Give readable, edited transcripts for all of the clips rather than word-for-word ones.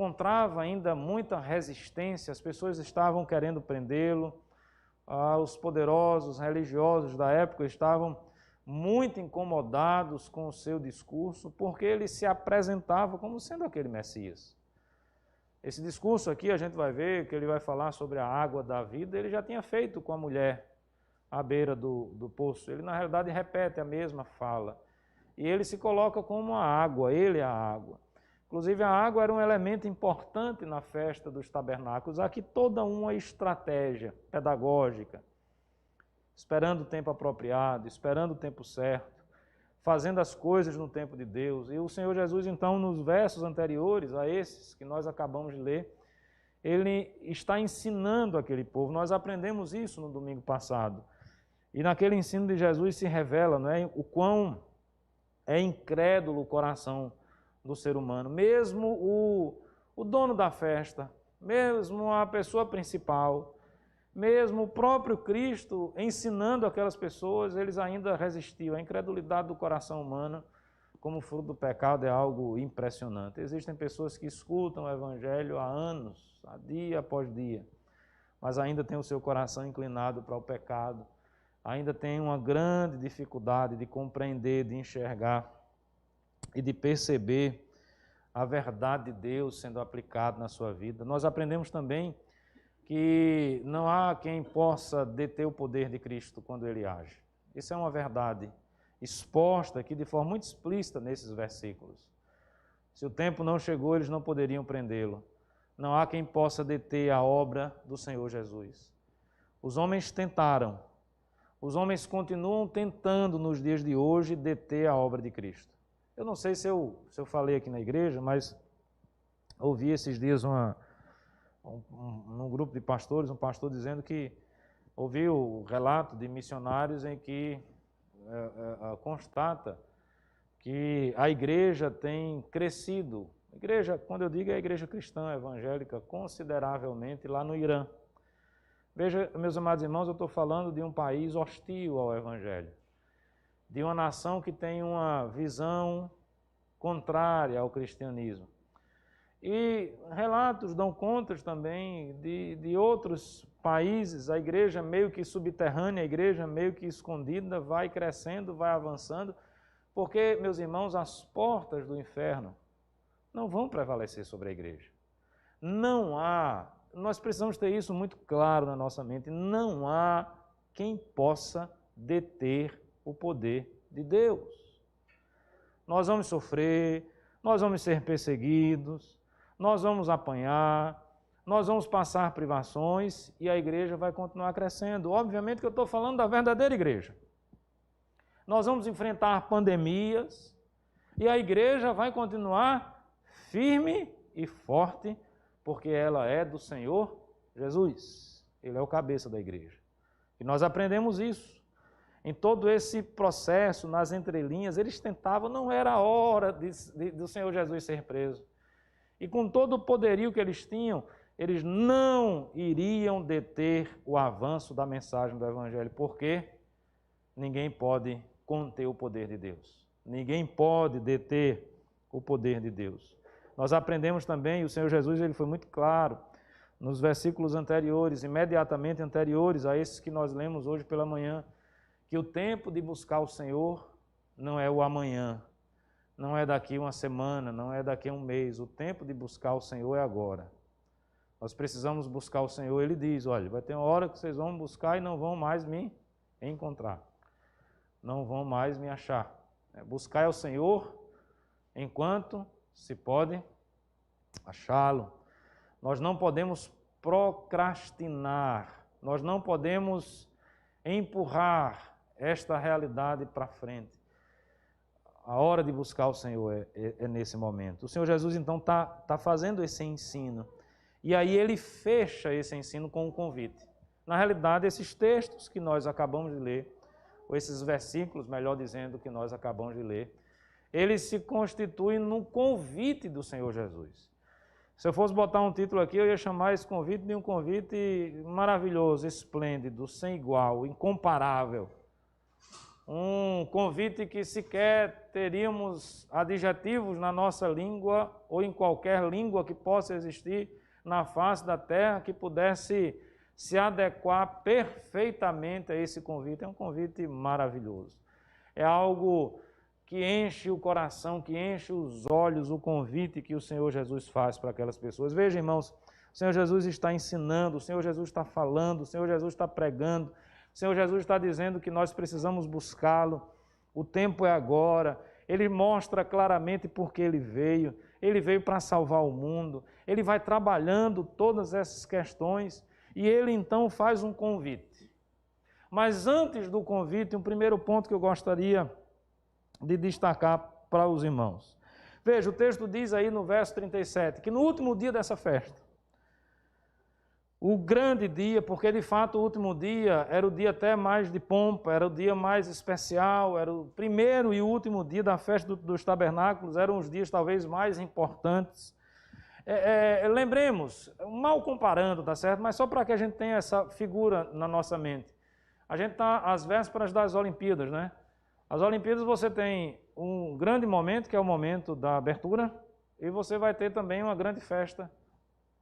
encontrava ainda muita resistência, as pessoas estavam querendo prendê-lo, os poderosos religiosos da época estavam muito incomodados com o seu discurso, porque ele se apresentava como sendo aquele Messias. Esse discurso aqui a gente vai ver que ele vai falar sobre a água da vida, ele já tinha feito com a mulher à beira do poço. Ele, na realidade, repete a mesma fala. E ele se coloca como a água, ele é a água. Inclusive, a água era um elemento importante na festa dos tabernáculos. Aqui toda uma estratégia pedagógica, esperando o tempo apropriado, esperando o tempo certo, fazendo as coisas no tempo de Deus. E o Senhor Jesus, então, nos versos anteriores a esses que nós acabamos de ler, ele está ensinando aquele povo. Nós aprendemos isso no domingo passado. E naquele ensino de Jesus se revela, não é, o quão é incrédulo o coração do ser humano. Mesmo o dono da festa, mesmo a pessoa principal, mesmo o próprio Cristo ensinando aquelas pessoas, eles ainda resistiam. A incredulidade do coração humano como fruto do pecado é algo impressionante. Existem pessoas que escutam o Evangelho há anos, há dia após dia, mas ainda têm o seu coração inclinado para o pecado, ainda têm uma grande dificuldade de compreender, de enxergar e de perceber a verdade de Deus sendo aplicada na sua vida. Nós aprendemos também que não há quem possa deter o poder de Cristo quando Ele age. Isso é uma verdade exposta aqui de forma muito explícita nesses versículos. Se o tempo não chegou, eles não poderiam prendê-lo. Não há quem possa deter a obra do Senhor Jesus. Os homens tentaram, os homens continuam tentando nos dias de hoje deter a obra de Cristo. Eu não sei se eu falei aqui na igreja, mas ouvi esses dias num grupo de pastores, um pastor dizendo que ouviu o relato de missionários em que constata que a igreja tem crescido. A igreja, quando eu digo é a igreja cristã evangélica, consideravelmente lá no Irã. Veja, meus amados irmãos, eu estou falando de um país hostil ao evangelho, de uma nação que tem uma visão contrária ao cristianismo. E relatos dão conta também de outros países, a igreja meio que subterrânea, a igreja meio que escondida, vai crescendo, vai avançando, porque, meus irmãos, as portas do inferno não vão prevalecer sobre a igreja. Não há, nós precisamos ter isso muito claro na nossa mente, não há quem possa deter o poder de Deus. Nós vamos sofrer, nós vamos ser perseguidos, nós vamos apanhar, nós vamos passar privações e a igreja vai continuar crescendo. Obviamente que eu estou falando da verdadeira igreja. Nós vamos enfrentar pandemias e a igreja vai continuar firme e forte, porque ela é do Senhor Jesus. Ele é o cabeça da igreja. E nós aprendemos isso. Em todo esse processo, nas entrelinhas, eles tentavam, não era a hora do Senhor Jesus ser preso. E com todo o poderio que eles tinham, eles não iriam deter o avanço da mensagem do Evangelho, porque ninguém pode conter o poder de Deus. Ninguém pode deter o poder de Deus. Nós aprendemos também, o Senhor Jesus ele foi muito claro, nos versículos anteriores, imediatamente anteriores a esses que nós lemos hoje pela manhã, que o tempo de buscar o Senhor não é o amanhã, não é daqui uma semana, não é daqui um mês. O tempo de buscar o Senhor é agora. Nós precisamos buscar o Senhor. Ele diz, olha, vai ter uma hora que vocês vão buscar e não vão mais me encontrar. Não vão mais me achar. Buscar o Senhor enquanto se pode achá-lo. Nós não podemos procrastinar. Nós não podemos empurrar esta realidade para frente. A hora de buscar o Senhor é nesse momento. O Senhor Jesus, então, está fazendo esse ensino. E aí ele fecha esse ensino com um convite. Na realidade, esses textos que nós acabamos de ler, ou esses versículos, melhor dizendo, que nós acabamos de ler, eles se constituem no convite do Senhor Jesus. Se eu fosse botar um título aqui, eu ia chamar esse convite de um convite maravilhoso, esplêndido, sem igual, incomparável. um convite que sequer teríamos adjetivos na nossa língua ou em qualquer língua que possa existir na face da terra que pudesse se adequar perfeitamente a esse convite. É um convite maravilhoso. É algo que enche o coração, que enche os olhos, o convite que o Senhor Jesus faz para aquelas pessoas. Veja, irmãos, o Senhor Jesus está ensinando, o Senhor Jesus está falando, o Senhor Jesus está pregando, o Senhor Jesus está dizendo que nós precisamos buscá-lo, o tempo é agora. Ele mostra claramente por que ele veio para salvar o mundo, ele vai trabalhando todas essas questões e ele então faz um convite. Mas antes do convite, um primeiro ponto que eu gostaria de destacar para os irmãos. Veja, o texto diz aí no verso 37, que no último dia dessa festa, o grande dia, porque de fato o último dia era o dia até mais de pompa, era o dia mais especial, era o primeiro e último dia da festa dos tabernáculos, eram os dias talvez mais importantes. Lembremos, mal comparando, tá certo? Mas só para que a gente tenha essa figura na nossa mente. A gente está às vésperas das Olimpíadas, né? As Olimpíadas você tem um grande momento, que é o momento da abertura, e você vai ter também uma grande festa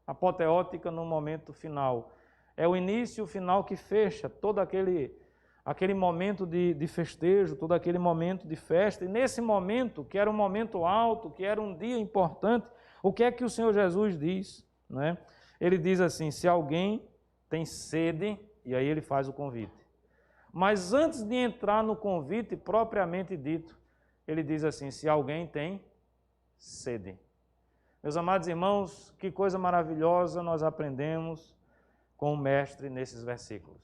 apoteótica no momento final. É o início e o final que fecha todo aquele momento de festejo, todo aquele momento de festa. E nesse momento, que era um momento alto, que era um dia importante, o que é que o Senhor Jesus diz? Né? Ele diz assim, se alguém tem sede, e aí ele faz o convite. Mas antes de entrar no convite propriamente dito, ele diz assim, se alguém tem sede. Meus amados irmãos, que coisa maravilhosa nós aprendemos com o mestre nesses versículos.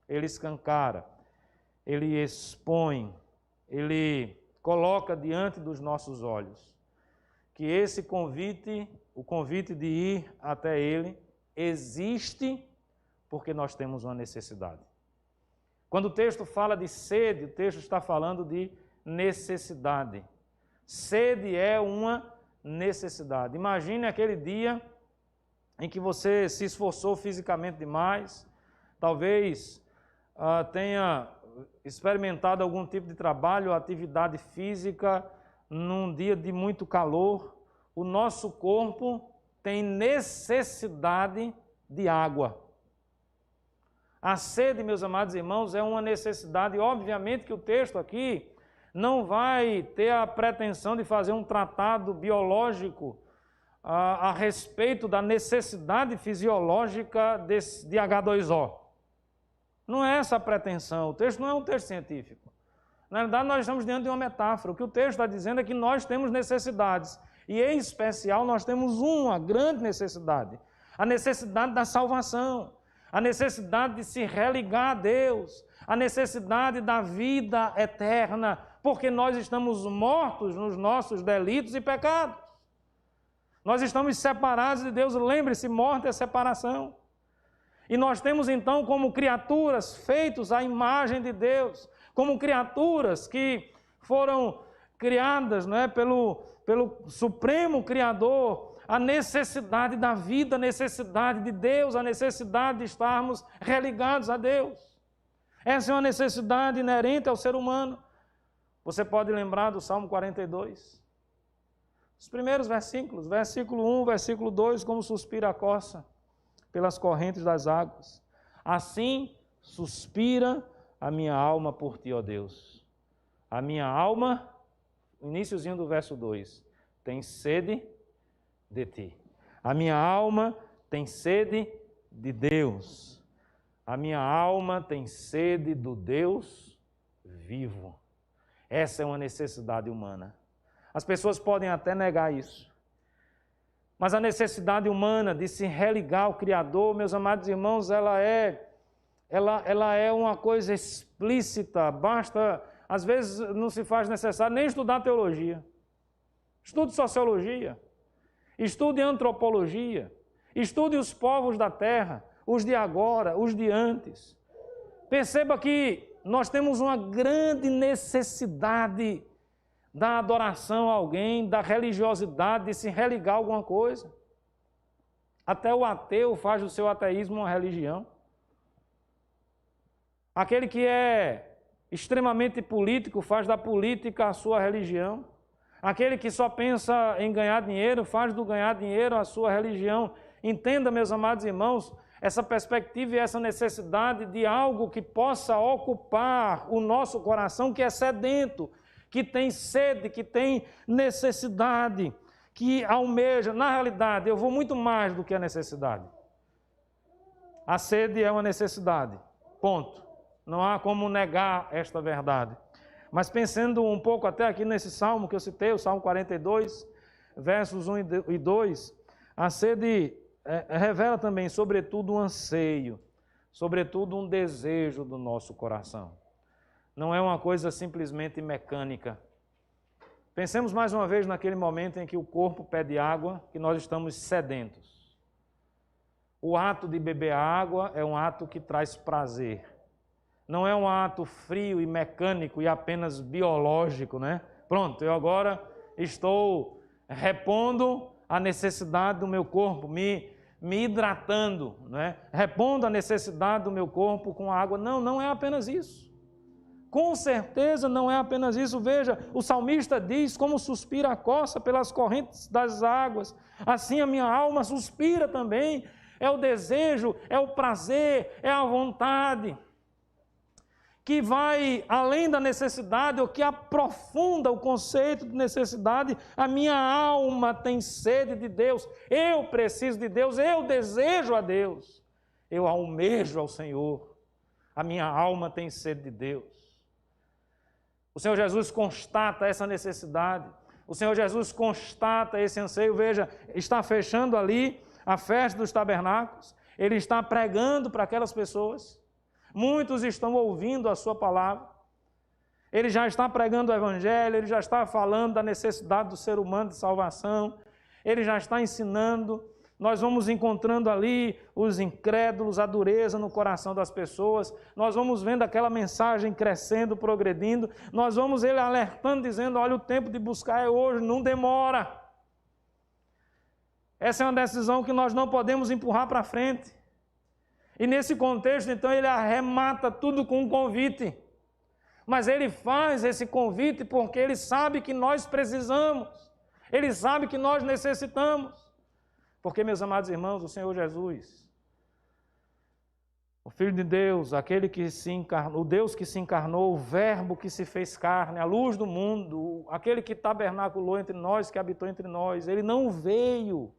Ele escancara, ele expõe, ele coloca diante dos nossos olhos que esse convite, o convite de ir até ele, existe porque nós temos uma necessidade. Quando o texto fala de sede, o texto está falando de necessidade. Sede é uma necessidade. Imagine aquele dia em que você se esforçou fisicamente demais, talvez tenha experimentado algum tipo de trabalho ou atividade física num dia de muito calor. O nosso corpo tem necessidade de água. A sede, meus amados irmãos, é uma necessidade. Obviamente que o texto aqui não vai ter a pretensão de fazer um tratado biológico a respeito da necessidade fisiológica de H2O. Não é essa a pretensão. O texto não é um texto científico. Na verdade, nós estamos diante de uma metáfora. O que o texto está dizendo é que nós temos necessidades. E, em especial, nós temos uma grande necessidade. A necessidade da salvação. A necessidade de se religar a Deus. A necessidade da vida eterna. Porque nós estamos mortos nos nossos delitos e pecados. Nós estamos separados de Deus. Lembre-se, morte é separação. E nós temos então como criaturas feitos à imagem de Deus, como criaturas que foram criadas, não é, pelo Supremo Criador, a necessidade da vida, a necessidade de Deus, a necessidade de estarmos religados a Deus. Essa é uma necessidade inerente ao ser humano. Você pode lembrar do Salmo 42. Os primeiros versículos, versículo 1, versículo 2, como suspira a corça pelas correntes das águas. Assim suspira a minha alma por ti, ó Deus. A minha alma, iniciozinho do verso 2, tem sede de ti. A minha alma tem sede de Deus. A minha alma tem sede do Deus vivo. Essa é uma necessidade humana. As pessoas podem até negar isso. Mas a necessidade humana de se religar ao Criador, meus amados irmãos, ela é uma coisa explícita. Basta, às vezes não se faz necessário nem estudar teologia. Estude sociologia, estude antropologia, estude os povos da terra, os de agora, os de antes. Perceba que nós temos uma grande necessidade da adoração a alguém, da religiosidade, de se religar a alguma coisa. Até o ateu faz do seu ateísmo uma religião. Aquele que é extremamente político faz da política a sua religião. Aquele que só pensa em ganhar dinheiro faz do ganhar dinheiro a sua religião. Entenda, meus amados irmãos, essa perspectiva e essa necessidade de algo que possa ocupar o nosso coração, que é sedento, que tem sede, que tem necessidade, que almeja. Na realidade, eu vou muito mais do que a necessidade. A sede é uma necessidade, ponto. Não há como negar esta verdade. Mas pensando um pouco até aqui nesse salmo que eu citei, o Salmo 42, versos 1 e 2, a sede revela também, sobretudo, um anseio, sobretudo um desejo do nosso coração. Não é uma coisa simplesmente mecânica. Pensemos mais uma vez naquele momento em que o corpo pede água, que nós estamos sedentos. O ato de beber água é um ato que traz prazer. Não é um ato frio e mecânico e apenas biológico, né? Pronto, eu agora estou repondo a necessidade do meu corpo, me hidratando, né? Repondo a necessidade do meu corpo com água. Não, não é apenas isso. Com certeza não é apenas isso. Veja, o salmista diz: como suspira a costa pelas correntes das águas, assim a minha alma suspira também. É o desejo, é o prazer, é a vontade que vai além da necessidade, ou que aprofunda o conceito de necessidade. A minha alma tem sede de Deus, eu preciso de Deus, eu desejo a Deus, eu almejo ao Senhor, a minha alma tem sede de Deus. O Senhor Jesus constata essa necessidade, o Senhor Jesus constata esse anseio. Veja, está fechando ali a festa dos tabernáculos, Ele está pregando para aquelas pessoas. Muitos estão ouvindo a sua palavra. Ele já está pregando o evangelho, ele já está falando da necessidade do ser humano de salvação. Ele já está ensinando. Nós vamos encontrando ali os incrédulos, a dureza no coração das pessoas. Nós vamos vendo aquela mensagem crescendo, progredindo. Nós vamos ele alertando, dizendo: olha, o tempo de buscar é hoje, não demora. Essa é uma decisão que nós não podemos empurrar para frente. E nesse contexto, então, ele arremata tudo com um convite. Mas ele faz esse convite porque ele sabe que nós precisamos. Ele sabe que nós necessitamos. Porque, meus amados irmãos, o Senhor Jesus, o Filho de Deus, aquele que se encarnou, o Deus que se encarnou, o Verbo que se fez carne, a luz do mundo, aquele que tabernaculou entre nós, que habitou entre nós, ele não veio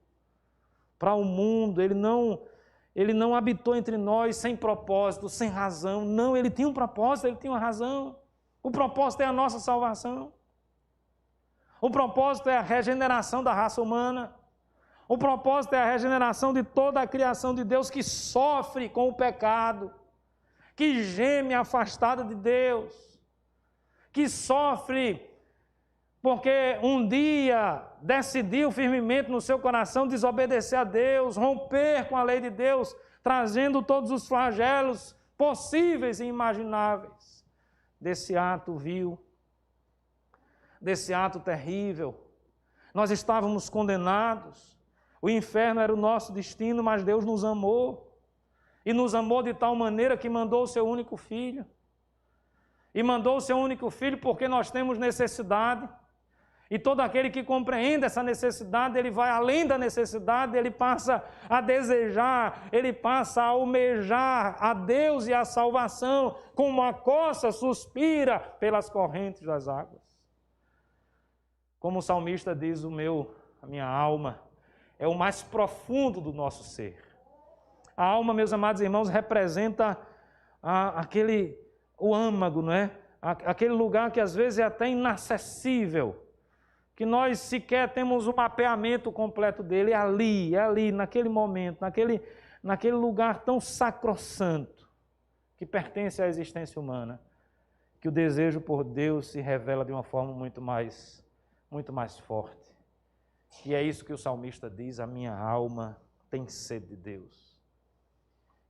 para o mundo, ele não habitou entre nós sem propósito, sem razão. Não, ele tinha um propósito, ele tinha uma razão. O propósito é a nossa salvação. O propósito é a regeneração da raça humana. O propósito é a regeneração de toda a criação de Deus que sofre com o pecado, que geme afastada de Deus, que sofre porque um dia decidiu firmemente no seu coração desobedecer a Deus, romper com a lei de Deus, trazendo todos os flagelos possíveis e imagináveis desse ato vil, desse ato terrível. Nós estávamos condenados, o inferno era o nosso destino, mas Deus nos amou, e nos amou de tal maneira que mandou o seu único filho. E mandou o seu único filho porque nós temos necessidade. E todo aquele que compreende essa necessidade, ele vai além da necessidade, ele passa a desejar, ele passa a almejar a Deus e a salvação, como a costa suspira pelas correntes das águas. Como o salmista diz, a minha alma é o mais profundo do nosso ser. A alma, meus amados irmãos, representa o âmago, não é? Aquele lugar que às vezes é até inacessível, que nós sequer temos um mapeamento completo dele. É ali, naquele momento, naquele lugar tão sacrossanto que pertence à existência humana, que o desejo por Deus se revela de uma forma muito mais forte. E é isso que o salmista diz: a minha alma tem sede de Deus.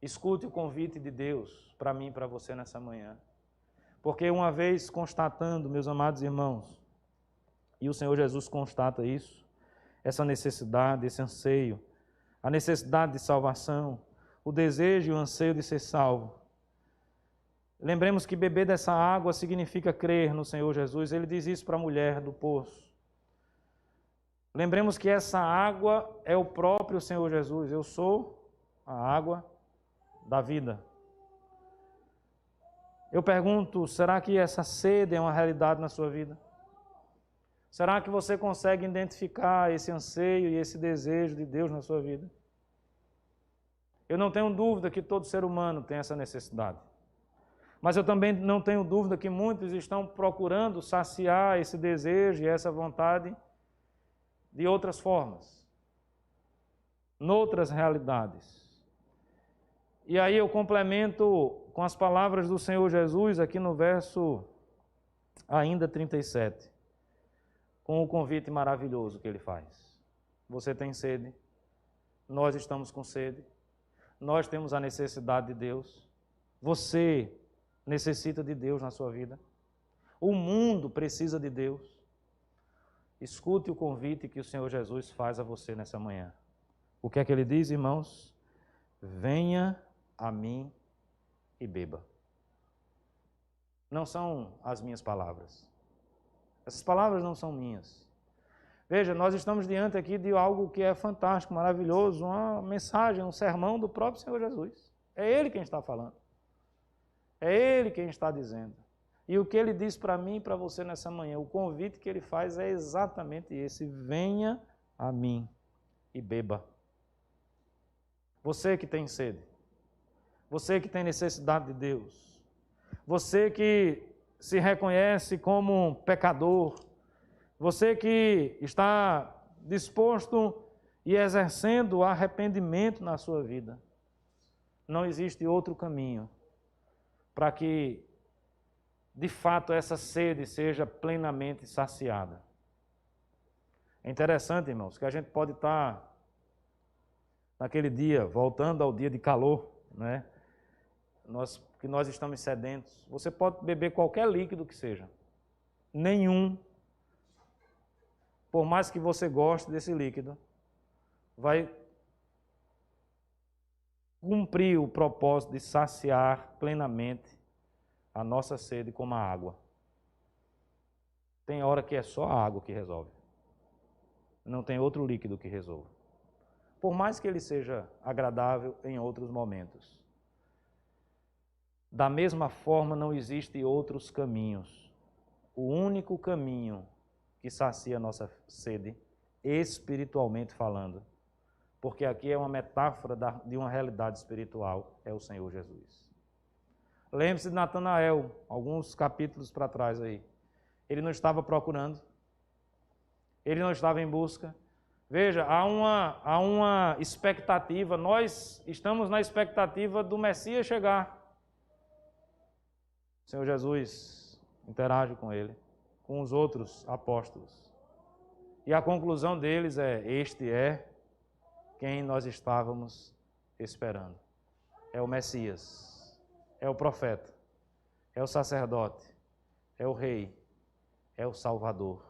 Escute o convite de Deus para mim e para você nessa manhã. Porque uma vez constatando, meus amados irmãos, e o Senhor Jesus constata isso, essa necessidade, esse anseio, a necessidade de salvação, o desejo e o anseio de ser salvo. Lembremos que beber dessa água significa crer no Senhor Jesus. Ele diz isso para a mulher do poço. Lembremos que essa água é o próprio Senhor Jesus. Eu sou a água da vida. Eu pergunto, será que essa sede é uma realidade na sua vida? Será que você consegue identificar esse anseio e esse desejo de Deus na sua vida? Eu não tenho dúvida que todo ser humano tem essa necessidade. Mas eu também não tenho dúvida que muitos estão procurando saciar esse desejo e essa vontade de outras formas, noutras realidades. E aí eu complemento com as palavras do Senhor Jesus aqui no verso ainda 37, com o convite maravilhoso que ele faz. Você tem sede, nós estamos com sede, nós temos a necessidade de Deus, você necessita de Deus na sua vida, o mundo precisa de Deus. Escute o convite que o Senhor Jesus faz a você nessa manhã. O que é que ele diz, irmãos? Venha a mim e beba. Não são as minhas palavras. Essas palavras não são minhas. Veja, nós estamos diante aqui de algo que é fantástico, maravilhoso, uma mensagem, um sermão do próprio Senhor Jesus. É Ele quem está falando. É Ele quem está dizendo. E o que Ele diz para mim e para você nessa manhã, o convite que Ele faz é exatamente esse: venha a mim e beba. Você que tem sede, você que tem necessidade de Deus, você que se reconhece como um pecador, você que está disposto e exercendo arrependimento na sua vida, não existe outro caminho para que de fato essa sede seja plenamente saciada. É interessante, irmãos, que a gente pode estar naquele dia, voltando ao dia de calor, né? Que nós estamos sedentos. Você pode beber qualquer líquido que seja. Nenhum, por mais que você goste desse líquido, vai cumprir o propósito de saciar plenamente a nossa sede como a água. Tem hora que é só a água que resolve. Não tem outro líquido que resolva. Por mais que ele seja agradável em outros momentos. Da mesma forma, não existem outros caminhos. O único caminho que sacia a nossa sede, espiritualmente falando, porque aqui é uma metáfora de uma realidade espiritual, é o Senhor Jesus. Lembre-se de Natanael, alguns capítulos para trás aí. Ele não estava procurando, ele não estava em busca. Veja, há uma expectativa, nós estamos na expectativa do Messias chegar. O Senhor Jesus interage com ele, com os outros apóstolos. E a conclusão deles é: este é quem nós estávamos esperando. É o Messias. É o profeta, é o sacerdote, é o rei, é o Salvador.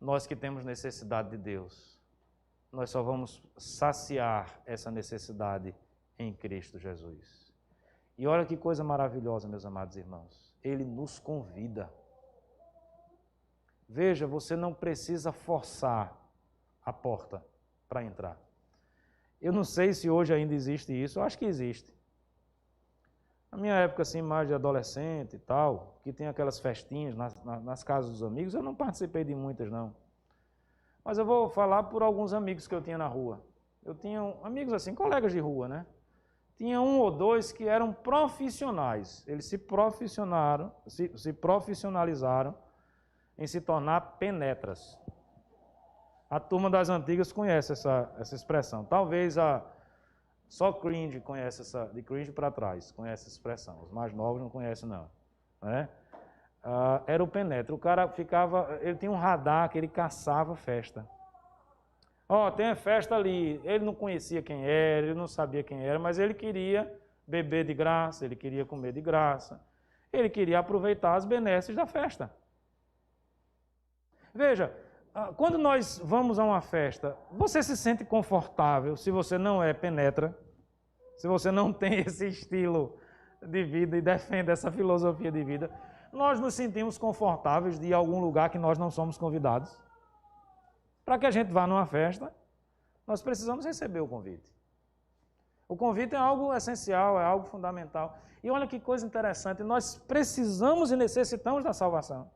Nós que temos necessidade de Deus, nós só vamos saciar essa necessidade em Cristo Jesus. E olha que coisa maravilhosa, meus amados irmãos. Ele nos convida. Veja, você não precisa forçar a porta para entrar. Eu não sei se hoje ainda existe isso, eu acho que existe. Na minha época, assim, mais de adolescente e tal, que tem aquelas festinhas nas casas dos amigos, eu não participei de muitas, não. Mas eu vou falar por alguns amigos que eu tinha na rua. Eu tinha amigos assim, colegas de rua, né? Tinha um ou dois que eram profissionais. Eles se profissionalizaram em se tornar penetras. A turma das antigas conhece essa expressão. Talvez só cringe conhece de cringe para trás, conhece essa expressão. Os mais novos não conhecem, não. Né? Era o penetra. O cara ele tinha um radar que ele caçava festa. Tem a festa ali. Ele não conhecia quem era, ele não sabia quem era, mas ele queria beber de graça, ele queria comer de graça, ele queria aproveitar as benesses da festa. Veja, quando nós vamos a uma festa, você se sente confortável se você não é penetra, se você não tem esse estilo de vida e defende essa filosofia de vida, nós nos sentimos confortáveis de ir a algum lugar que nós não somos convidados. Para que a gente vá numa festa, nós precisamos receber o convite. O convite é algo essencial, é algo fundamental. E olha que coisa interessante, nós precisamos e necessitamos da salvação.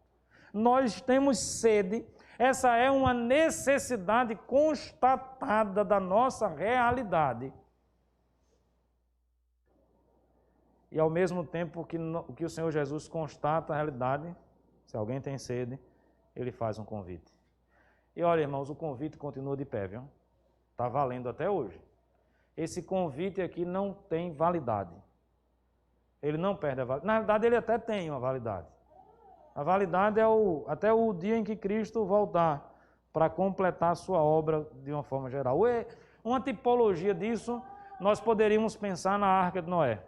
Nós temos sede, essa é uma necessidade constatada da nossa realidade. E ao mesmo tempo que o Senhor Jesus constata a realidade, se alguém tem sede, ele faz um convite. E olha, irmãos, o convite continua de pé, viu? Está valendo até hoje. Esse convite aqui não tem validade. Ele não perde a validade. Na verdade, ele até tem uma validade. A validade é até o dia em que Cristo voltar para completar a sua obra de uma forma geral. Uma tipologia disso, nós poderíamos pensar na Arca de Noé.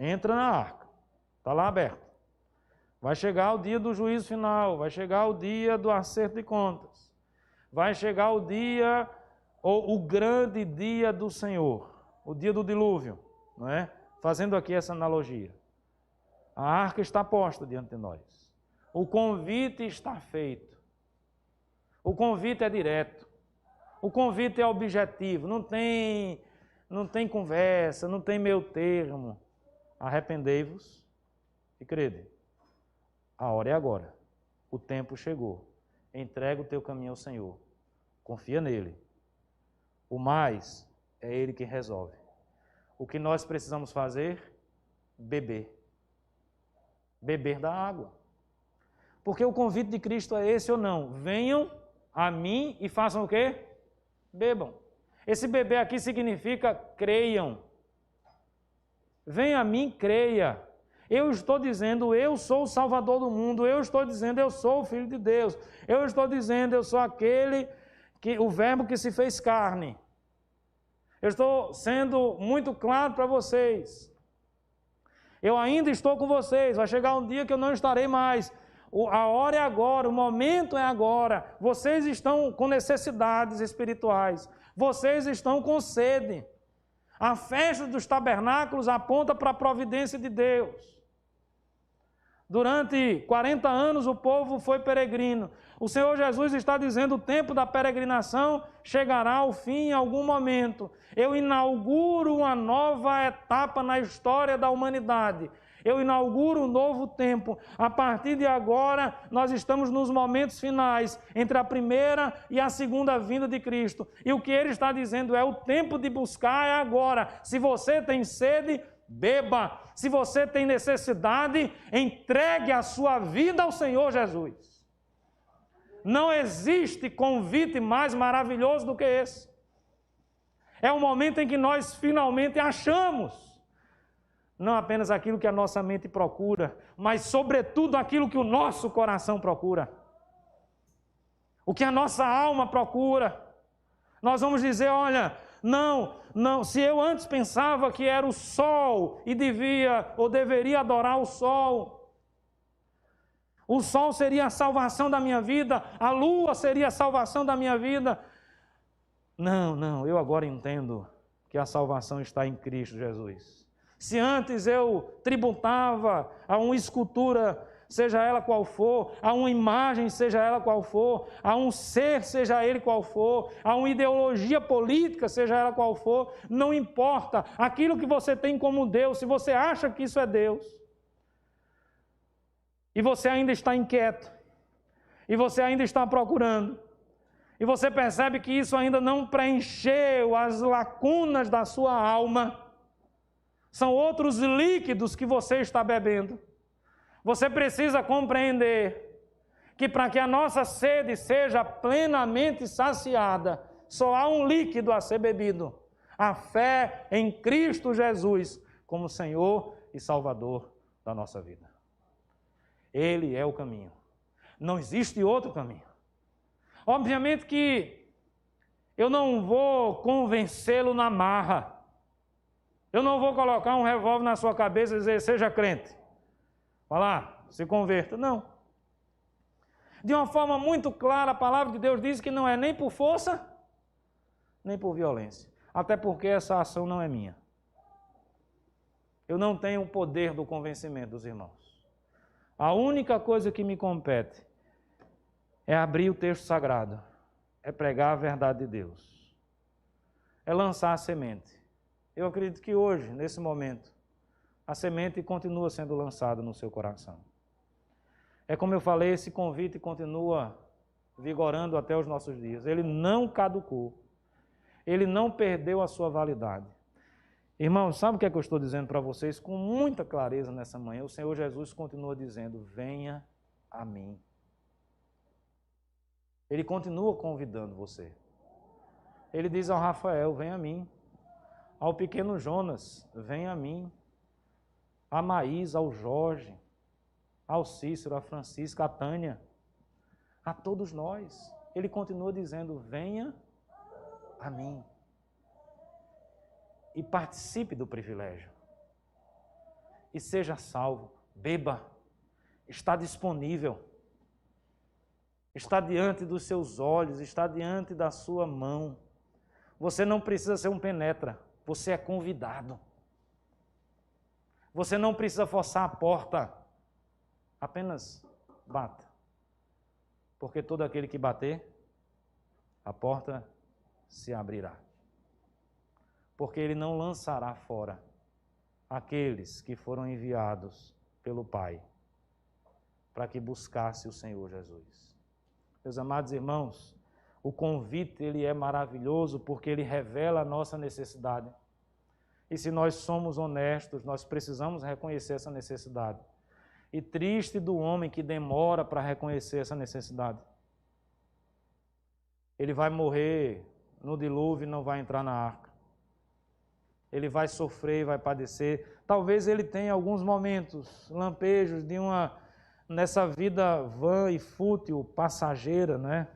Entra na arca, está lá aberto. Vai chegar o dia do juízo final, vai chegar o dia do acerto de contas, vai chegar o dia, ou o grande dia do Senhor, o dia do dilúvio, não é? Fazendo aqui essa analogia. A arca está posta diante de nós. O convite está feito. O convite é direto. O convite é objetivo, não tem conversa, não tem meio termo. Arrependei-vos e crede. A hora é agora. O tempo chegou. Entrega o teu caminho ao Senhor. Confia nele. O mais é ele que resolve. O que nós precisamos fazer? Beber. Beber da água. Porque o convite de Cristo é esse ou não? Venham a mim e façam o quê? Bebam. Esse beber aqui significa creiam. Venha a mim, creia. Eu estou dizendo, eu sou o Salvador do mundo. Eu estou dizendo, eu sou o Filho de Deus. Eu estou dizendo, eu sou o Verbo que se fez carne. Eu estou sendo muito claro para vocês. Eu ainda estou com vocês. Vai chegar um dia que eu não estarei mais. A hora é agora, o momento é agora. Vocês estão com necessidades espirituais. Vocês estão com sede. A festa dos tabernáculos aponta para a providência de Deus. Durante 40 anos o povo foi peregrino. O Senhor Jesus está dizendo, o tempo da peregrinação chegará ao fim em algum momento. Eu inauguro uma nova etapa na história da humanidade. Eu inauguro um novo tempo. A partir de agora, nós estamos nos momentos finais, entre a primeira e a segunda vinda de Cristo. E o que ele está dizendo é, o tempo de buscar é agora. Se você tem sede, beba. Se você tem necessidade, entregue a sua vida ao Senhor Jesus. Não existe convite mais maravilhoso do que esse. É o momento em que nós finalmente achamos não apenas aquilo que a nossa mente procura, mas sobretudo aquilo que o nosso coração procura. O que a nossa alma procura. Nós vamos dizer, olha, não, se eu antes pensava que era o sol e devia ou deveria adorar o sol seria a salvação da minha vida, a lua seria a salvação da minha vida. Não, eu agora entendo que a salvação está em Cristo Jesus. Se antes eu tributava a uma escultura, seja ela qual for, a uma imagem, seja ela qual for, a um ser, seja ele qual for, a uma ideologia política, seja ela qual for, não importa aquilo que você tem como Deus, se você acha que isso é Deus, e você ainda está inquieto, e você ainda está procurando, e você percebe que isso ainda não preencheu as lacunas da sua alma, são outros líquidos que você está bebendo. Você precisa compreender que para que a nossa sede seja plenamente saciada, só há um líquido a ser bebido: a fé em Cristo Jesus como Senhor e Salvador da nossa vida. Ele é o caminho. Não existe outro caminho. Obviamente que eu não vou convencê-lo na marra. Eu não vou colocar um revólver na sua cabeça e dizer, seja crente. Vai lá, se converta. Não. De uma forma muito clara, a palavra de Deus diz que não é nem por força, nem por violência. Até porque essa ação não é minha. Eu não tenho o poder do convencimento dos irmãos. A única coisa que me compete é abrir o texto sagrado, é pregar a verdade de Deus, é lançar a semente. Eu acredito que hoje, nesse momento, a semente continua sendo lançada no seu coração. É como eu falei, esse convite continua vigorando até os nossos dias. Ele não caducou. Ele não perdeu a sua validade. Irmãos, sabe o que é que eu estou dizendo para vocês com muita clareza nessa manhã? O Senhor Jesus continua dizendo, venha a mim. Ele continua convidando você. Ele diz ao Rafael, venha a mim. Ao pequeno Jonas, venha a mim. A Maísa, ao Jorge, ao Cícero, a Francisca, a Tânia, a todos nós. Ele continua dizendo, venha a mim. E participe do privilégio. E seja salvo, beba, está disponível, está diante dos seus olhos, está diante da sua mão. Você não precisa ser um penetra, você é convidado. Você não precisa forçar a porta, apenas bata. Porque todo aquele que bater, a porta se abrirá. Porque ele não lançará fora aqueles que foram enviados pelo Pai para que buscasse o Senhor Jesus. Meus amados irmãos, o convite ele é maravilhoso porque ele revela a nossa necessidade. E se nós somos honestos, nós precisamos reconhecer essa necessidade. E triste do homem que demora para reconhecer essa necessidade. Ele vai morrer no dilúvio e não vai entrar na arca. Ele vai sofrer, vai padecer. Talvez ele tenha alguns momentos, lampejos nessa vida vã e fútil, passageira, né?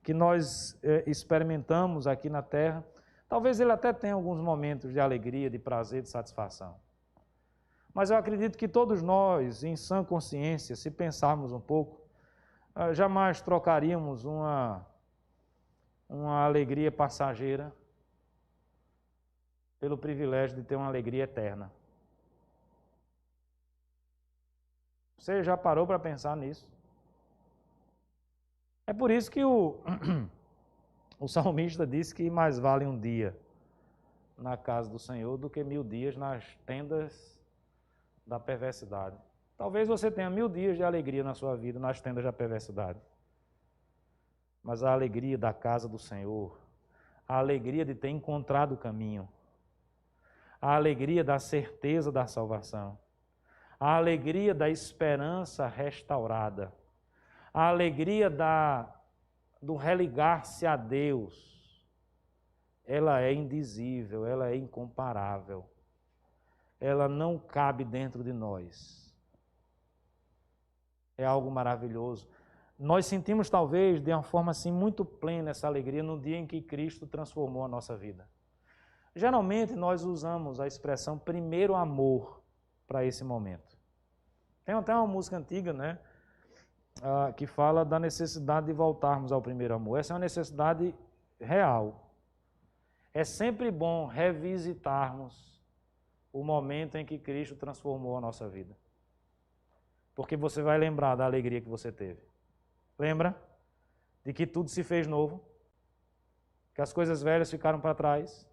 Que nós experimentamos aqui na terra. Talvez ele até tenha alguns momentos de alegria, de prazer, de satisfação. Mas eu acredito que todos nós, em sã consciência, se pensarmos um pouco, jamais trocaríamos uma alegria passageira pelo privilégio de ter uma alegria eterna. Você já parou para pensar nisso? É por isso que o salmista disse que mais vale um dia na casa do Senhor do que 1000 dias nas tendas da perversidade. Talvez você tenha 1000 dias de alegria na sua vida nas tendas da perversidade. Mas a alegria da casa do Senhor, a alegria de ter encontrado o caminho, a alegria da certeza da salvação, a alegria da esperança restaurada, a alegria do religar-se a Deus, ela é indizível, ela é incomparável, ela não cabe dentro de nós. É algo maravilhoso. Nós sentimos talvez de uma forma assim muito plena essa alegria no dia em que Cristo transformou a nossa vida. Geralmente nós usamos a expressão primeiro amor para esse momento. Tem até uma música antiga, né, que fala da necessidade de voltarmos ao primeiro amor. Essa é uma necessidade real. É sempre bom revisitarmos o momento em que Cristo transformou a nossa vida. Porque você vai lembrar da alegria que você teve. Lembra? De que tudo se fez novo, que as coisas velhas ficaram para trás,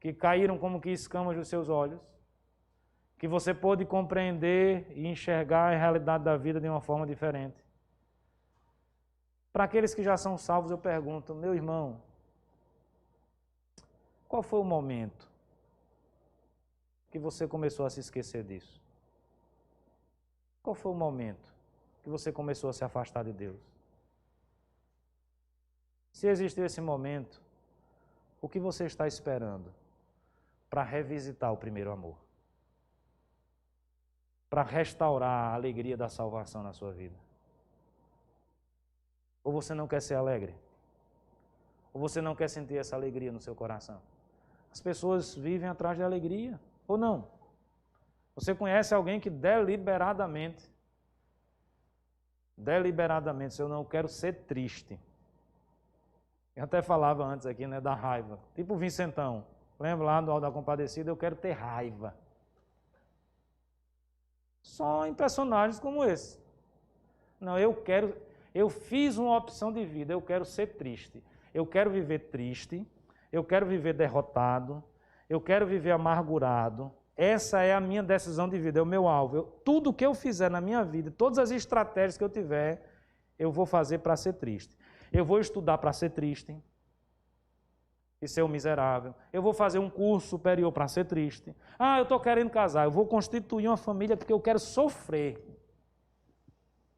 que caíram como que escamas dos seus olhos, que você pôde compreender e enxergar a realidade da vida de uma forma diferente. Para aqueles que já são salvos, eu pergunto, meu irmão, qual foi o momento que você começou a se esquecer disso? Qual foi o momento que você começou a se afastar de Deus? Se existiu esse momento, o que você está esperando para revisitar o primeiro amor? Para restaurar a alegria da salvação na sua vida? Ou você não quer ser alegre? Ou você não quer sentir essa alegria no seu coração? As pessoas vivem atrás de alegria, ou não? Você conhece alguém que deliberadamente, eu não quero ser triste. Eu até falava antes aqui, né, da raiva. Tipo o Vincentão. Lembra lá do Auto da Compadecida? Eu quero ter raiva. Só em personagens como esse. Não, eu fiz uma opção de vida, eu quero ser triste. Eu quero viver triste, eu quero viver derrotado, eu quero viver amargurado. Essa é a minha decisão de vida, é o meu alvo. Tudo que eu fizer na minha vida, todas as estratégias que eu tiver, eu vou fazer para ser triste. Eu vou estudar para ser triste e ser um miserável. Eu vou fazer um curso superior para ser triste. Ah, eu estou querendo casar, eu vou constituir uma família porque eu quero sofrer.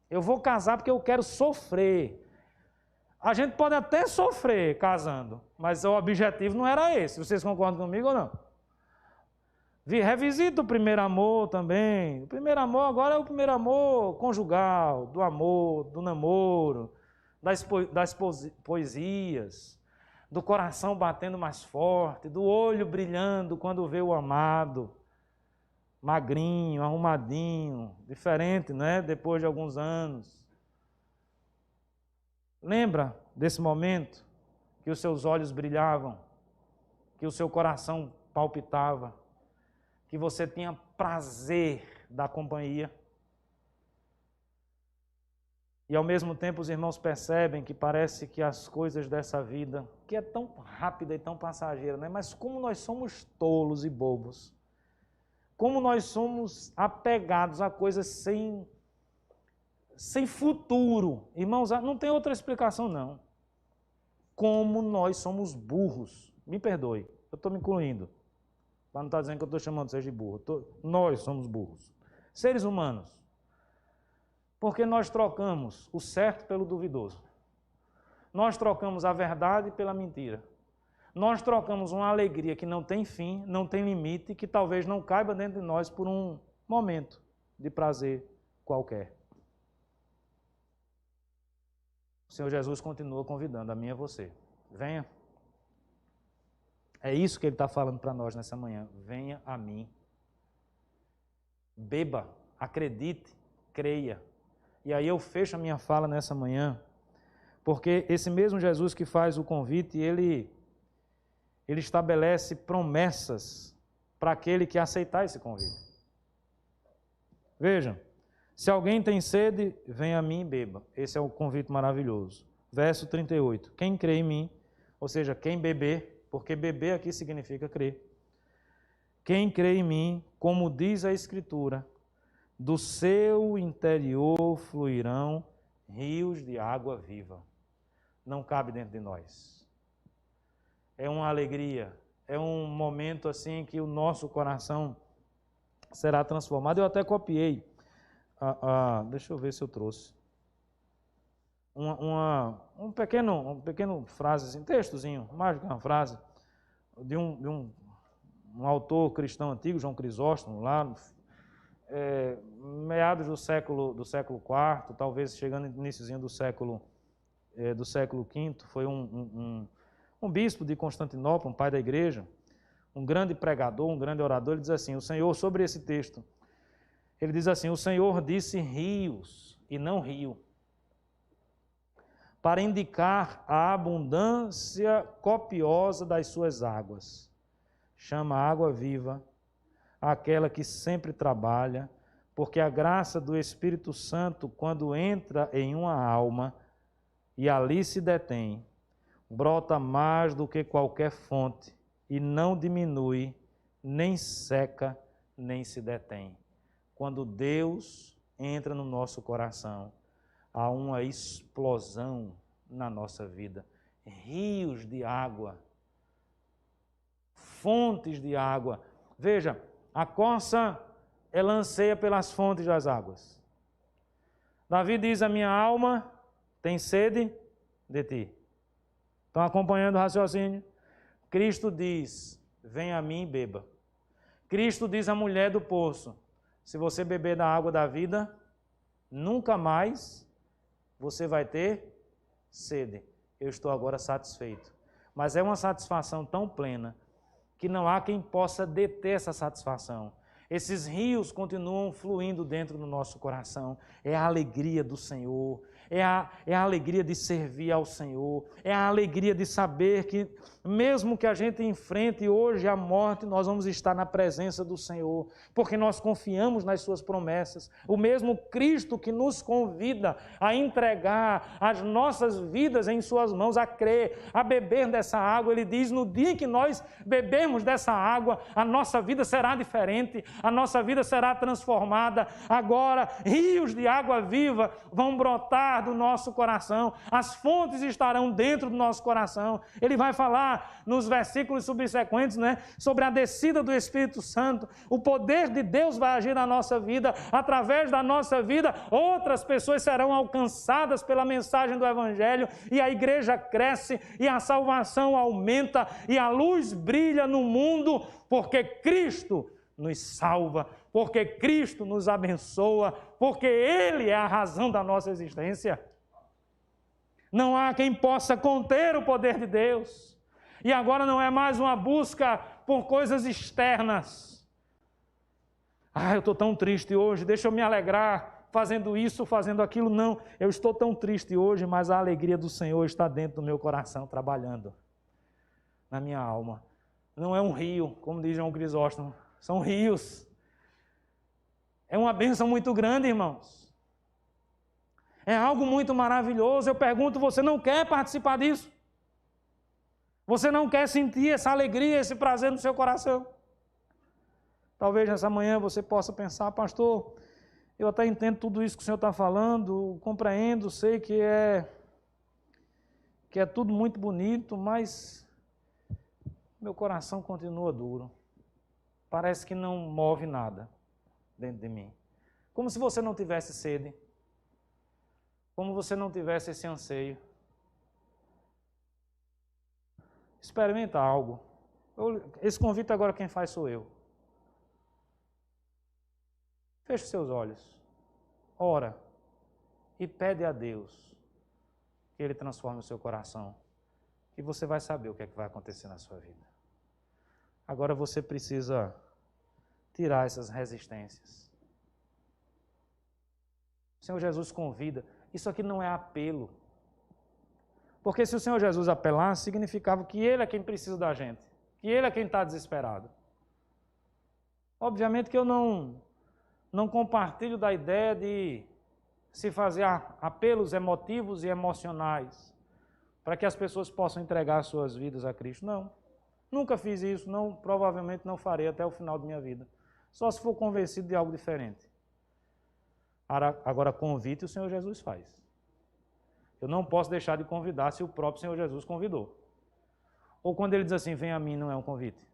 Eu vou casar porque eu quero sofrer. A gente pode até sofrer casando, mas o objetivo não era esse. Vocês concordam comigo ou não? Revisita o primeiro amor também. O primeiro amor agora é o primeiro amor conjugal, do amor, do namoro, das poesias, do coração batendo mais forte, do olho brilhando quando vê o amado, magrinho, arrumadinho, diferente, né? Depois de alguns anos. Lembra desse momento que os seus olhos brilhavam, que o seu coração palpitava, que você tinha prazer da companhia? E ao mesmo tempo os irmãos percebem que parece que as coisas dessa vida, que é tão rápida e tão passageira, né? Mas como nós somos tolos e bobos, como nós somos apegados a coisas sem futuro. Irmãos, não tem outra explicação não. Como nós somos burros. Me perdoe, eu estou me incluindo. Para não estar dizendo que eu estou chamando vocês de burro. Nós somos burros. Seres humanos. Porque nós trocamos o certo pelo duvidoso. Nós trocamos a verdade pela mentira. Nós trocamos uma alegria que não tem fim, não tem limite, que talvez não caiba dentro de nós por um momento de prazer qualquer. O Senhor Jesus continua convidando a mim e a você. Venha. É isso que Ele está falando para nós nessa manhã. Venha a mim. Beba, acredite, creia. E aí eu fecho a minha fala nessa manhã, porque esse mesmo Jesus que faz o convite, ele estabelece promessas para aquele que aceitar esse convite. Vejam, se alguém tem sede, venha a mim e beba. Esse é o convite maravilhoso. Verso 38. Quem crê em mim, ou seja, quem beber, porque beber aqui significa crer. Quem crê em mim, como diz a Escritura, do seu interior fluirão rios de água viva. Não cabe dentro de nós. É uma alegria, é um momento assim que o nosso coração será transformado. Eu até copiei, deixa eu ver se eu trouxe, um pequeno frase, assim, textozinho, mais do que uma frase, de um autor cristão antigo, João Crisóstomo, lá meados do século IV, talvez chegando no iniciozinho do século V, foi um bispo de Constantinopla, um pai da igreja, um grande pregador, um grande orador. Ele diz assim, o Senhor, sobre esse texto, ele diz assim, o Senhor disse rios e não rio, para indicar a abundância copiosa das suas águas. Chama água viva aquela que sempre trabalha, porque a graça do Espírito Santo, quando entra em uma alma e ali se detém, brota mais do que qualquer fonte e não diminui, nem seca, nem se detém. Quando Deus entra no nosso coração, há uma explosão na nossa vida. Rios de água, fontes de água. Veja, a corça, ela anseia pelas fontes das águas. Davi diz, a minha alma tem sede de ti. Estão acompanhando o raciocínio? Cristo diz, vem a mim e beba. Cristo diz à mulher do poço, se você beber da água da vida, nunca mais você vai ter sede. Eu estou agora satisfeito. Mas é uma satisfação tão plena que não há quem possa deter essa satisfação. Esses rios continuam fluindo dentro do nosso coração. É a alegria do Senhor, é a alegria de servir ao Senhor, é a alegria de saber que, mesmo que a gente enfrente hoje a morte, nós vamos estar na presença do Senhor, porque nós confiamos nas suas promessas. O mesmo Cristo que nos convida a entregar as nossas vidas em suas mãos, a crer, a beber dessa água, ele diz, no dia que nós bebermos dessa água, a nossa vida será diferente, a nossa vida será transformada. Agora, rios de água viva vão brotar do nosso coração, as fontes estarão dentro do nosso coração. Ele vai falar nos versículos subsequentes, né, sobre a descida do Espírito Santo. O poder de Deus vai agir na nossa vida, através da nossa vida, outras pessoas serão alcançadas pela mensagem do Evangelho, e a igreja cresce, e a salvação aumenta, e a luz brilha no mundo, porque Cristo nos salva, porque Cristo nos abençoa, porque Ele é a razão da nossa existência. Não há quem possa conter o poder de Deus. E agora não é mais uma busca por coisas externas. Eu estou tão triste hoje, deixa eu me alegrar fazendo isso, fazendo aquilo. Não, eu estou tão triste hoje, mas a alegria do Senhor está dentro do meu coração, trabalhando na minha alma. Não é um rio, como diz João Crisóstomo, são rios. É uma bênção muito grande, irmãos. É algo muito maravilhoso. Eu pergunto, você não quer participar disso? Você não quer sentir essa alegria, esse prazer no seu coração? Talvez nessa manhã você possa pensar, pastor, eu até entendo tudo isso que o senhor está falando, compreendo, sei que é tudo muito bonito, mas meu coração continua duro. Parece que não move nada dentro de mim. Como se você não tivesse sede. Como você não tivesse esse anseio. Experimenta algo. Esse convite agora quem faz sou eu. Feche seus olhos. Ora. E pede a Deus que Ele transforme o seu coração. E você vai saber o que é que vai acontecer na sua vida. Agora você precisa tirar essas resistências. O Senhor Jesus convida. Isso aqui não é apelo. Porque se o Senhor Jesus apelasse, significava que Ele é quem precisa da gente. Que Ele é quem está desesperado. Obviamente que eu não compartilho da ideia de se fazer apelos emotivos e emocionais para que as pessoas possam entregar suas vidas a Cristo. Não. Nunca fiz isso, provavelmente não farei até o final da minha vida. Só se for convencido de algo diferente. Agora, convite o Senhor Jesus faz. Eu não posso deixar de convidar se o próprio Senhor Jesus convidou. Ou quando Ele diz assim, vem a mim, não é um convite.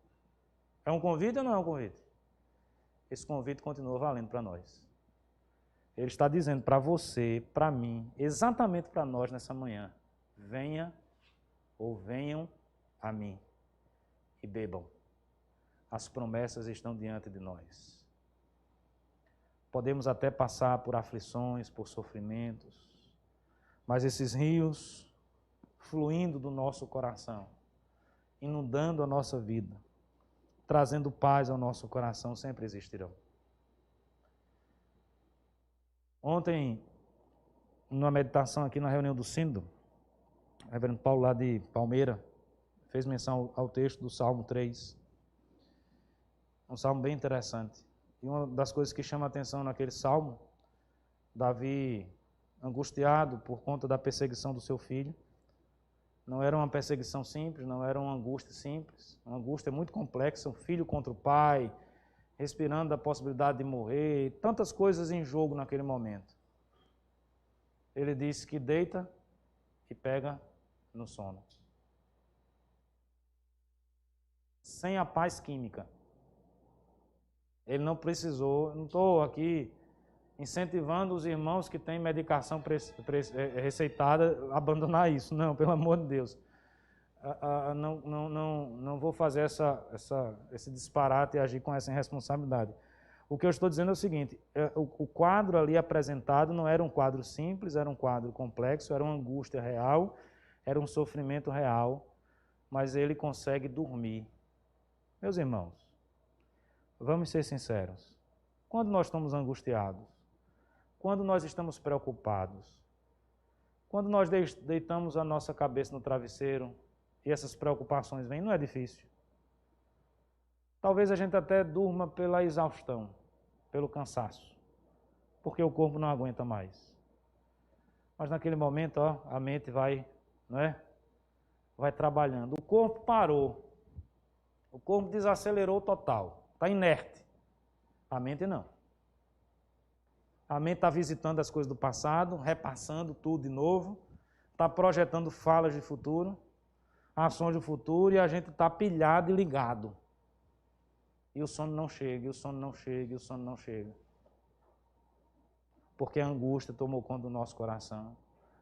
É um convite ou não é um convite? Esse convite continua valendo para nós. Ele está dizendo para você, para mim, exatamente para nós nessa manhã, venha ou venham a mim e bebam. As promessas estão diante de nós. Podemos até passar por aflições, por sofrimentos, mas esses rios fluindo do nosso coração, inundando a nossa vida, trazendo paz ao nosso coração, sempre existirão. Ontem, numa meditação aqui na reunião do Sínodo, o reverendo Paulo lá de Palmeira fez menção ao texto do Salmo 3. Um salmo bem interessante. E uma das coisas que chama a atenção naquele salmo, Davi, angustiado por conta da perseguição do seu filho, não era uma perseguição simples, não era uma angústia simples, uma angústia muito complexa, um filho contra o pai, respirando da possibilidade de morrer, tantas coisas em jogo naquele momento. Ele disse que deita e pega no sono. Sem a paz química. Ele não precisou, não estou aqui incentivando os irmãos que têm medicação receitada a abandonar isso. Não, pelo amor de Deus. Não vou fazer esse disparate e agir com essa irresponsabilidade. O que eu estou dizendo é o seguinte, o quadro ali apresentado não era um quadro simples, era um quadro complexo, era uma angústia real, era um sofrimento real, mas ele consegue dormir. Meus irmãos, vamos ser sinceros. Quando nós estamos angustiados, quando nós estamos preocupados, Quando nós deitamos a nossa cabeça no travesseiro e essas preocupações vêm, não é difícil. Talvez a gente até durma pela exaustão, pelo cansaço, porque o corpo não aguenta mais. Mas naquele momento, a mente vai, não é? Vai trabalhando. O corpo parou. O corpo desacelerou total. Está inerte. A mente não. A mente está visitando as coisas do passado, repassando tudo de novo, está projetando falas de futuro, ações do futuro, e a gente está pilhado e ligado. E o sono não chega, e o sono não chega, e o sono não chega. Porque a angústia tomou conta do nosso coração,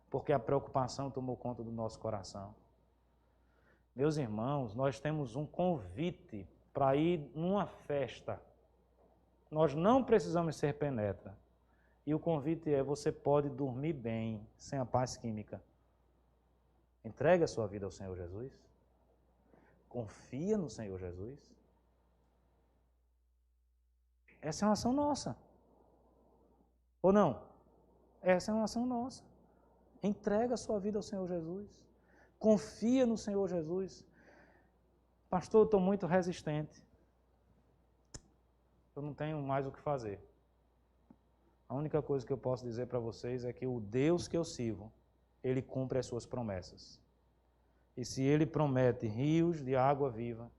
porque a preocupação tomou conta do nosso coração. Meus irmãos, nós temos um convite para ir numa festa. Nós não precisamos ser penetra. E o convite é: você pode dormir bem, sem a paz química. Entregue a sua vida ao Senhor Jesus. Confia no Senhor Jesus. Essa é uma ação nossa. Ou não? Essa é uma ação nossa. Entrega a sua vida ao Senhor Jesus. Confia no Senhor Jesus. Pastor, eu estou muito resistente. Eu não tenho mais o que fazer. A única coisa que eu posso dizer para vocês é que o Deus que eu sirvo, Ele cumpre as suas promessas. E se Ele promete rios de água viva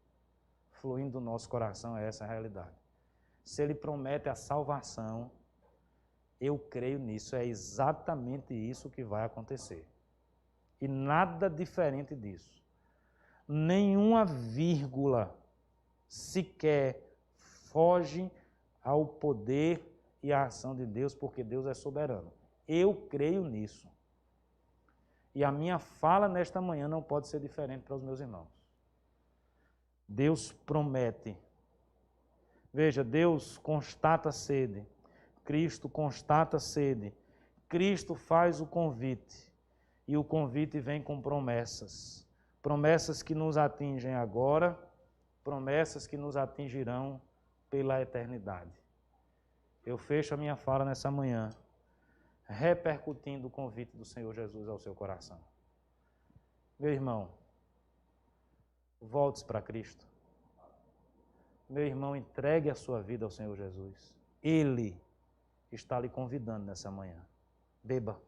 fluindo do nosso coração, é essa a realidade. Se Ele promete a salvação, eu creio nisso, é exatamente isso que vai acontecer. E nada diferente disso. Nenhuma vírgula sequer foge ao poder e à ação de Deus, porque Deus é soberano. Eu creio nisso. E a minha fala nesta manhã não pode ser diferente para os meus irmãos. Deus promete. Veja, Deus constata a sede. Cristo constata a sede. Cristo faz o convite. E o convite vem com promessas. Promessas que nos atingem agora, promessas que nos atingirão pela eternidade. Eu fecho a minha fala nessa manhã, repercutindo o convite do Senhor Jesus ao seu coração. Meu irmão, volte para Cristo. Meu irmão, entregue a sua vida ao Senhor Jesus. Ele está lhe convidando nessa manhã. Beba,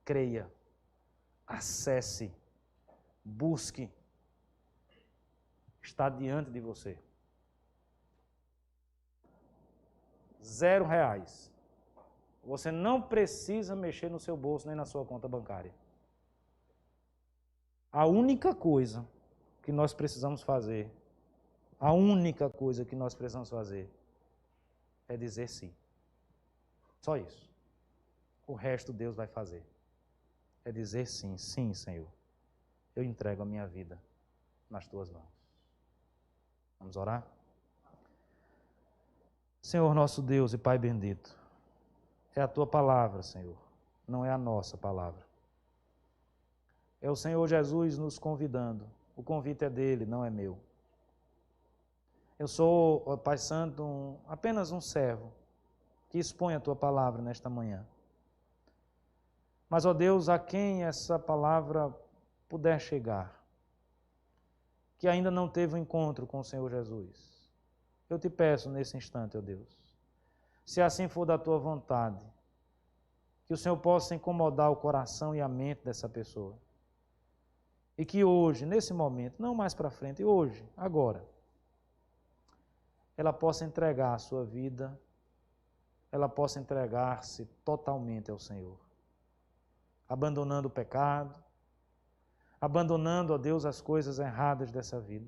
creia, acesse, busque. Está diante de você. R$0. Você não precisa mexer no seu bolso nem na sua conta bancária. A única coisa que nós precisamos fazer, é dizer sim. Só isso. O resto Deus vai fazer. É dizer sim, sim, Senhor. Eu entrego a minha vida nas tuas mãos. Vamos orar? Senhor nosso Deus e Pai bendito, é a tua palavra, Senhor, não é a nossa palavra. É o Senhor Jesus nos convidando. O convite é dele, não é meu. Eu sou, ó Pai Santo, apenas um servo que expõe a tua palavra nesta manhã. Mas, ó Deus, a quem essa palavra puder chegar, que ainda não teve um encontro com o Senhor Jesus, eu te peço nesse instante, ó Deus, se assim for da tua vontade, que o Senhor possa incomodar o coração e a mente dessa pessoa. E que hoje, nesse momento, não mais para frente, hoje, agora, ela possa entregar a sua vida, ela possa entregar-se totalmente ao Senhor. Abandonando o pecado, abandonando, ó Deus, as coisas erradas dessa vida.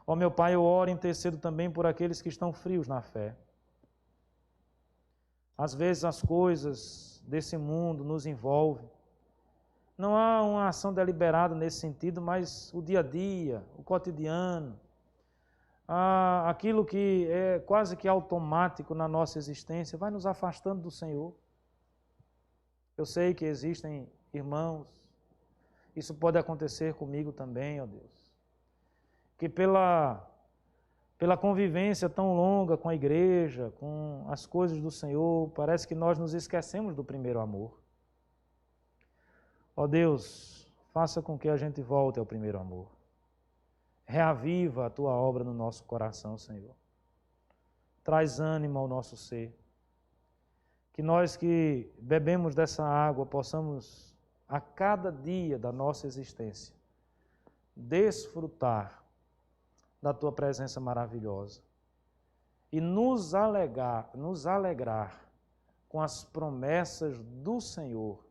Ó meu Pai, eu oro e intercedo também por aqueles que estão frios na fé. Às vezes as coisas desse mundo nos envolvem. Não há uma ação deliberada nesse sentido, mas o dia a dia, o cotidiano, aquilo que é quase que automático na nossa existência, vai nos afastando do Senhor. Eu sei que existem irmãos, isso pode acontecer comigo também, ó Deus, que pela convivência tão longa com a igreja, com as coisas do Senhor, parece que nós nos esquecemos do primeiro amor. Ó Deus, faça com que a gente volte ao primeiro amor. Reaviva a tua obra no nosso coração, Senhor. Traz ânimo ao nosso ser. Que nós que bebemos dessa água possamos, a cada dia da nossa existência, desfrutar da tua presença maravilhosa e nos alegrar com as promessas do Senhor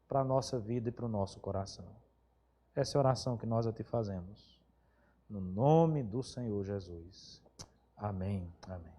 para a nossa vida e para o nosso coração. Essa é a oração que nós a ti fazemos. No nome do Senhor Jesus. Amém. Amém.